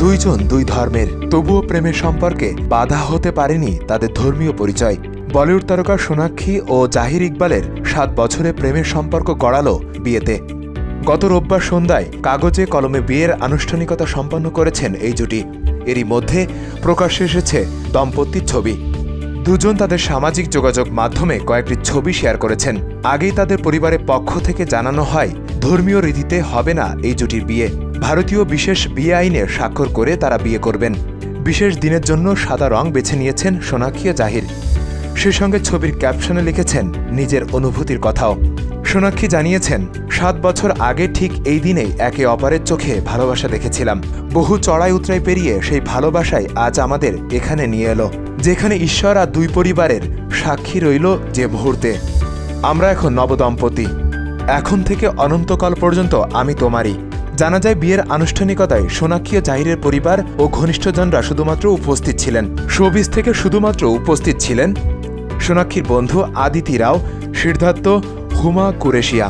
দুইজন দুই ধর্মের, তবুও প্রেমের সম্পর্কে বাধা হতে পারেনি তাদের ধর্মীয় পরিচয়। বলিউড তারকা সোনাক্ষী ও জাহির ইকবালের 7 বছরে প্রেমের সম্পর্ক গড়ালো বিয়েতে। গত রোববার সন্ধ্যায় কাগজে কলমে বিয়ের আনুষ্ঠানিকতা সম্পন্ন করেছেন এই জুটি। এরই মধ্যে প্রকাশ্যে এসেছে দম্পতির ছবি। দুজন তাদের সামাজিক যোগাযোগ মাধ্যমে কয়েকটি ছবি শেয়ার করেছেন। আগেই তাদের পরিবারের পক্ষ থেকে জানানো হয় ধর্মীয় রীতিতে হবে না এই জুটির বিয়ে। ভারতীয় বিশেষ বিয়ে আইনে স্বাক্ষর করে তারা বিয়ে করবেন। বিশেষ দিনের জন্য সাদা রং বেছে নিয়েছেন সোনাক্ষী ও জাহির। সে সঙ্গে ছবির ক্যাপশনে লিখেছেন নিজের অনুভূতির কথাও। সোনাক্ষী জানিয়েছেন, 7 বছর আগে ঠিক এই দিনেই একে অপরের চোখে ভালোবাসা দেখেছিলাম। বহু চড়াই উতরাই পেরিয়ে সেই ভালোবাসাই আজ আমাদের এখানে নিয়ে এলো, যেখানে ঈশ্বর আর দুই পরিবারের সাক্ষী রইল যে মুহূর্তে। আমরা এখন নবদম্পতি, এখন থেকে অনন্তকাল পর্যন্ত আমি তোমারই। জানা যায় বিয়ের আনুষ্ঠানিকতায় সোনাক্ষী ও জাহিরের পরিবার ও ঘনিষ্ঠজনরা শুধুমাত্র উপস্থিত ছিলেন। শোবিজ থেকে শুধুমাত্র উপস্থিত ছিলেন সোনাক্ষীর বন্ধু আদিতি রাও, সিদ্ধার্থ, হুমা কুরেশিয়া।